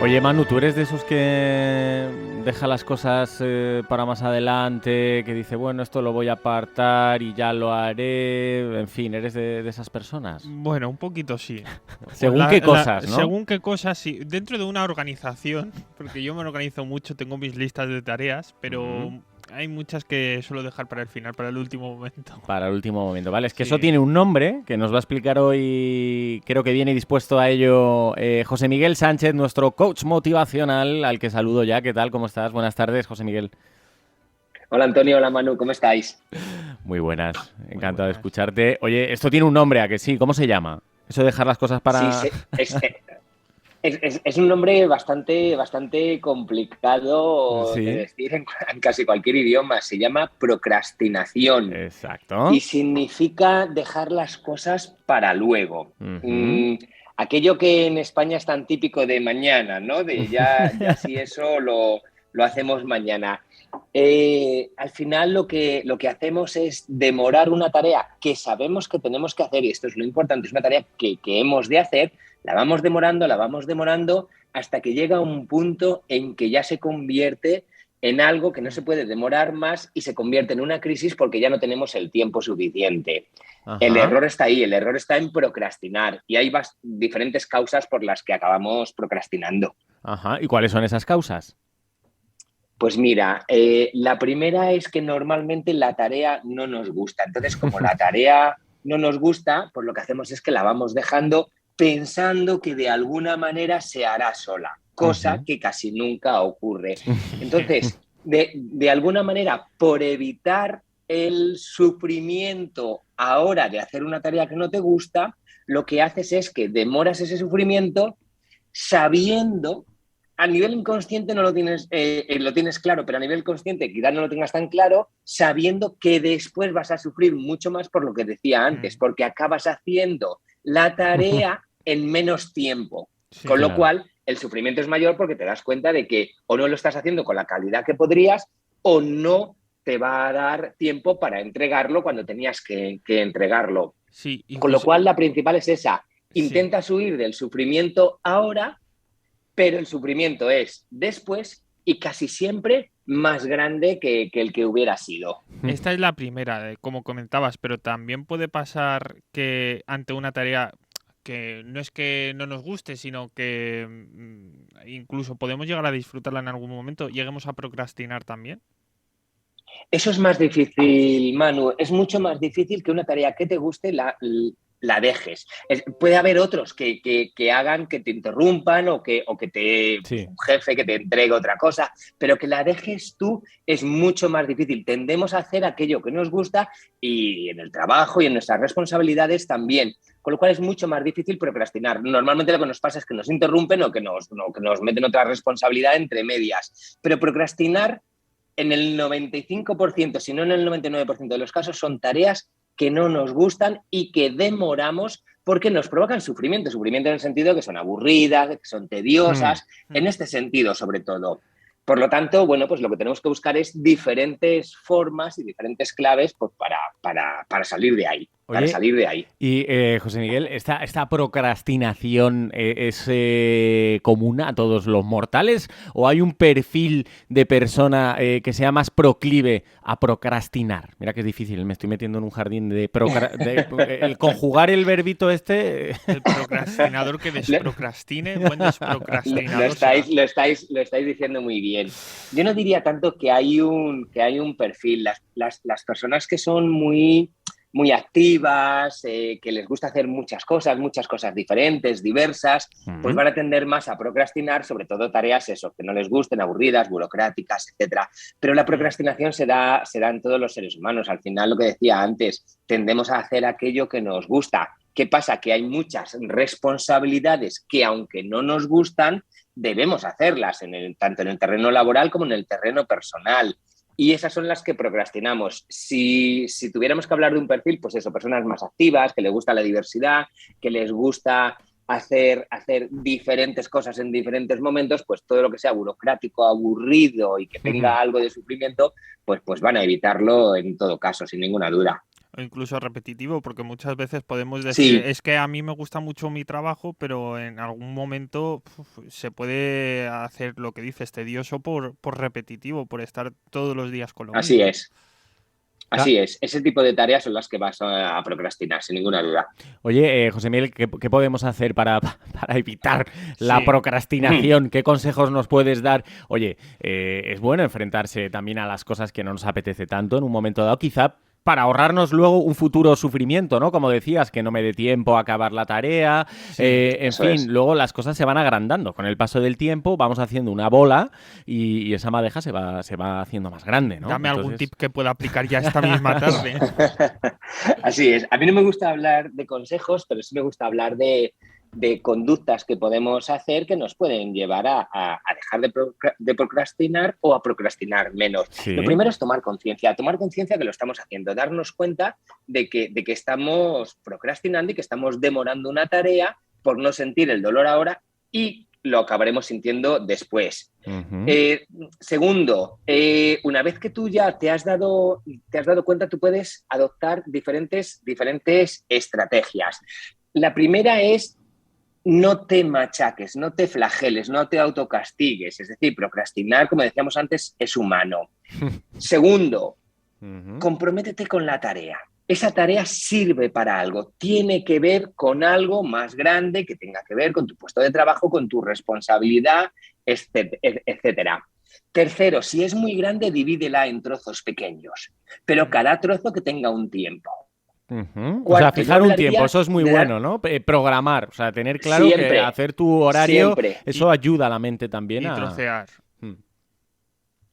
Oye, Manu, ¿tú eres de esos que deja las cosas para más adelante, que dice, bueno, esto lo voy a apartar y ya lo haré? En fin, ¿eres de esas personas? Bueno, un poquito sí. Según qué cosas, ¿no? Según qué cosas, sí. Dentro de una organización, porque yo me organizo mucho, tengo mis listas de tareas, Ujú. pero hay muchas que suelo dejar para el final, para el último momento. Para el último momento, ¿vale? Es que eso Sí. tiene un nombre que nos va a explicar hoy, creo que viene dispuesto a ello José Miguel Sánchez, nuestro coach motivacional, al que saludo ya. ¿Qué tal? ¿Cómo estás? Buenas tardes, José Miguel. Hola Antonio, hola Manu, ¿cómo estáis? Muy buenas, Muy encantado de buenas. escucharte. Oye, esto tiene un nombre, ¿a que sí? ¿Cómo se llama? Eso de dejar las cosas Sí, para... es un nombre bastante complicado de Sí, decir en casi cualquier idioma. Se llama procrastinación exacto. y significa dejar las cosas para luego. Ujú. Mm, aquello que en España es tan típico de mañana, ¿no? De ya si eso lo hacemos mañana. Al final lo que hacemos es demorar una tarea que sabemos que tenemos que hacer, y esto es lo importante, es una tarea que hemos de hacer, la vamos demorando hasta que llega un punto en que ya se convierte en algo que no se puede demorar más y se convierte en una crisis porque ya no tenemos el tiempo suficiente. El Ajá, error está ahí, el error está en procrastinar y hay diferentes causas por las que acabamos procrastinando. ajá. ¿Y cuáles son esas causas? Pues mira, la primera es que normalmente la tarea no nos gusta. Entonces, como la tarea no nos gusta, pues lo que hacemos es que la vamos dejando pensando que de alguna manera se hará sola, cosa Ujú. que casi nunca ocurre. Entonces, de alguna manera, por evitar el sufrimiento ahora de hacer una tarea que no te gusta, lo que haces es que demoras ese sufrimiento sabiendo, a nivel inconsciente no lo tienes claro, pero a nivel consciente quizás no lo tengas tan claro, sabiendo que después vas a sufrir mucho más por lo que decía antes, Mm, porque acabas haciendo la tarea en menos tiempo. sí. Con lo Claro. cual, el sufrimiento es mayor porque te das cuenta de que o no lo estás haciendo con la calidad que podrías o no te va a dar tiempo para entregarlo cuando tenías que entregarlo. Sí, Con lo incluso. cual, la principal es esa. Sí. Intentas huir del sufrimiento ahora, pero el sufrimiento es después y casi siempre más grande que el que hubiera sido. Esta es la primera, como comentabas, pero también puede pasar que ante una tarea que no es que no nos guste, sino que incluso podemos llegar a disfrutarla en algún momento, lleguemos a procrastinar también. Eso es más difícil, Manu. Es mucho más difícil que una tarea que te guste la dejes. Puede haber otros que hagan que te interrumpan o que te, pues, Sí. un jefe que te entregue otra cosa, pero que la dejes tú es mucho más difícil. Tendemos a hacer aquello que nos gusta y en el trabajo y en nuestras responsabilidades también. Con lo cual es mucho más difícil procrastinar. Normalmente lo que nos pasa es que nos interrumpen o que nos meten otra responsabilidad entre medias. Pero procrastinar en el 95%, si no en el 99% de los casos, son tareas que no nos gustan y que demoramos porque nos provocan sufrimiento. Sufrimiento en el sentido de que son aburridas, de que son Hmm. tediosas, en Mm. este sentido sobre todo. Por lo tanto, bueno, pues lo que tenemos que buscar es diferentes formas y diferentes claves pues, para salir de ahí, para Oye, salir de ahí. y José Miguel, ¿esta procrastinación es común a todos los mortales o hay un perfil de persona que sea más proclive a procrastinar? Mira que es difícil, me estoy metiendo en un jardín el conjugar el verbito este. El procrastinador que desprocrastine, buen Lo desprocrastinador estáis, será. lo estáis diciendo muy bien. Yo no diría tanto que hay un perfil. Las personas que son muy activas, que les gusta hacer muchas cosas diferentes, diversas, pues Mm. van a tender más a procrastinar, sobre todo tareas eso, que no les gusten, aburridas, burocráticas, etcétera. Pero la Mm, procrastinación se da en todos los seres humanos. Al final, lo que decía antes, tendemos a hacer aquello que nos gusta. ¿Qué pasa? Que hay muchas responsabilidades que, aunque no nos gustan, debemos hacerlas, tanto en el terreno laboral como en el terreno personal. Y esas son las que procrastinamos. Si tuviéramos que hablar de un perfil, pues eso, personas más activas, que les gusta la diversidad, que les gusta hacer diferentes cosas en diferentes momentos, pues todo lo que sea burocrático, aburrido y que tenga algo de sufrimiento, pues van a evitarlo en todo caso, sin ninguna duda. O incluso repetitivo, porque muchas veces podemos decir, Sí, es que a mí me gusta mucho mi trabajo, pero en algún momento se puede hacer lo que dices, tedioso por repetitivo, por estar todos los días con lo así mismo. es. Así es. Ese tipo de tareas son las que vas a procrastinar, sin ninguna duda. Oye, José Miguel, ¿qué podemos hacer para evitar la Sí, procrastinación? ¿Qué consejos nos puedes dar? Oye, es bueno enfrentarse también a las cosas que no nos apetece tanto en un momento dado, quizá para ahorrarnos luego un futuro sufrimiento, ¿no? Como decías, que no me dé tiempo a acabar la tarea, sí. en Eso fin, es. luego las cosas se van agrandando. Con el paso del tiempo vamos haciendo una bola y esa madeja se va haciendo más grande, ¿no? Dame algún Entonces, tip que pueda aplicar ya esta misma tarde. Así es. A mí no me gusta hablar de consejos, pero sí me gusta hablar de conductas que podemos hacer que nos pueden llevar a dejar de procrastinar o a procrastinar menos. Lo sí. primero es tomar conciencia que lo estamos haciendo, darnos cuenta de que estamos procrastinando y que estamos demorando una tarea por no sentir el dolor ahora y lo acabaremos sintiendo después. Ujú. Segundo, una vez que tú ya te has dado cuenta, tú puedes adoptar diferentes estrategias. La primera es no te machaques, no te flageles, no te autocastigues. Es decir, procrastinar, como decíamos antes, es humano. Segundo, Ujú. comprométete con la tarea. Esa tarea sirve para algo, tiene que ver con algo más grande que tenga que ver con tu puesto de trabajo, con tu responsabilidad, etcétera. Tercero, si es muy grande, divídela en trozos pequeños, pero cada trozo que tenga un tiempo. Ujú. O sea, Cuarto, yo fijar un tiempo, hablaría eso es muy de dar bueno, ¿no? Programar, o sea, tener claro que siempre, hacer tu horario, siempre. eso ayuda a la mente también Y a... trocear. Mm.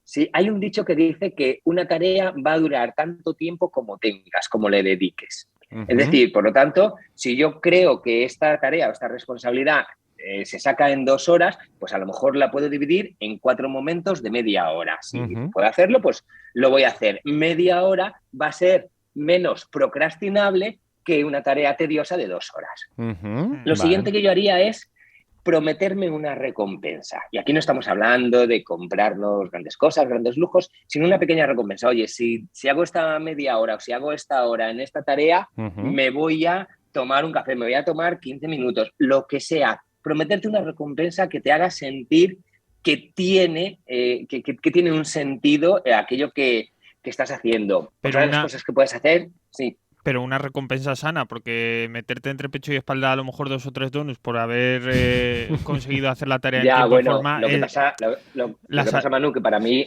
Sí, hay un dicho que dice que una tarea va a durar tanto tiempo como tengas, como le dediques. Es Ujú, decir, por lo tanto, si yo creo que esta tarea o esta responsabilidad se saca en 2 horas, pues a lo mejor la puedo dividir en 4 momentos de media hora. Si ujú, puedo hacerlo, pues lo voy a hacer. Media hora va a ser menos procrastinable que una tarea tediosa de 2 horas. ujú. Lo Vale. siguiente que yo haría es prometerme una recompensa. Y aquí no estamos hablando de comprarnos grandes cosas, grandes lujos, sino una pequeña recompensa. Oye, si hago esta media hora o si hago esta hora en esta tarea, Ujú, me voy a tomar un café, me voy a tomar 15 minutos, lo que sea. Prometerte una recompensa que te haga sentir que tiene un sentido aquello que estás haciendo. Pero Otra de las una, cosas que puedes hacer, sí. pero una recompensa sana, porque meterte entre pecho y espalda a lo mejor 2 o 3 donuts por haber conseguido hacer la tarea en Ya, tiempo y bueno, forma, lo que pasa, lo que las... pasa, Manu, que para mí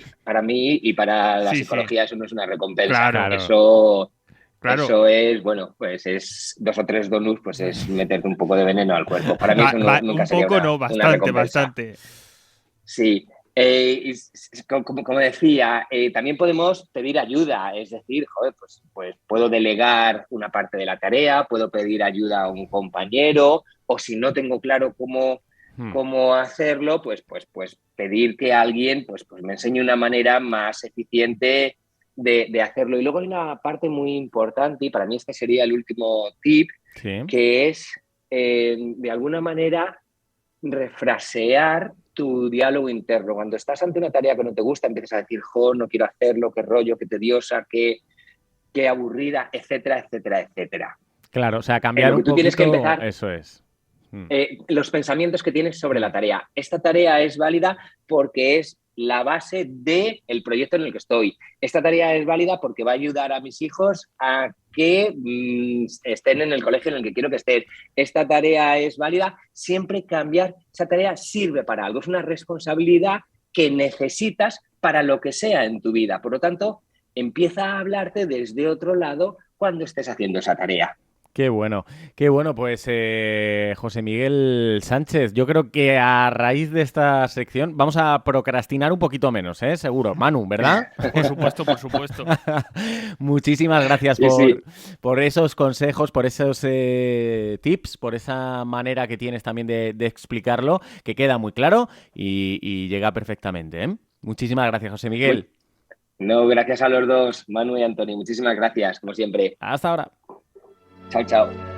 y para la Sí, sí, psicología eso no es una recompensa. claro, claro. claro. Eso es, bueno, pues es 2 o 3 donuts, pues es meterte un poco de veneno al cuerpo. Para mí eso nunca Un sería poco una, no, una bastante, recompensa. bastante. Sí. Como decía, también podemos pedir ayuda, es decir, joder, pues puedo delegar una parte de la tarea, puedo pedir ayuda a un compañero, o si no tengo claro cómo, Mm. cómo hacerlo, pues pedir que alguien pues me enseñe una manera más eficiente de hacerlo. Y luego hay una parte muy importante, y para mí este sería el último tip, Sí. que es de alguna manera refrasear tu diálogo interno. Cuando estás ante una tarea que no te gusta, empiezas a decir, jo, no quiero hacerlo, qué rollo, qué tediosa, qué aburrida, etcétera, etcétera, etcétera. Claro, o sea, Lo cambiar que un tú tienes que poquito, empezar, eso es. Mm, los pensamientos que tienes sobre mm, la tarea. Esta tarea es válida porque es la base del proyecto en el que estoy. Esta tarea es válida porque va a ayudar a mis hijos a que estén en el colegio en el que quiero que estén. Esta tarea es válida. Siempre cambiar. Esa tarea sirve para algo. Es una responsabilidad que necesitas para lo que sea en tu vida. Por lo tanto, empieza a hablarte desde otro lado cuando estés haciendo esa tarea. qué bueno, pues José Miguel Sánchez, yo creo que a raíz de esta sección vamos a procrastinar un poquito menos, ¿eh? Seguro. Manu, ¿verdad? Por supuesto, por supuesto. Muchísimas gracias Sí, sí. por esos consejos, por esos tips, por esa manera que tienes también de explicarlo, que queda muy claro y llega perfectamente, ¿eh? Muchísimas gracias, José Muy, Miguel. no, gracias a los dos, Manu y Antonio. Muchísimas gracias, como siempre. Hasta ahora. Chao, chao.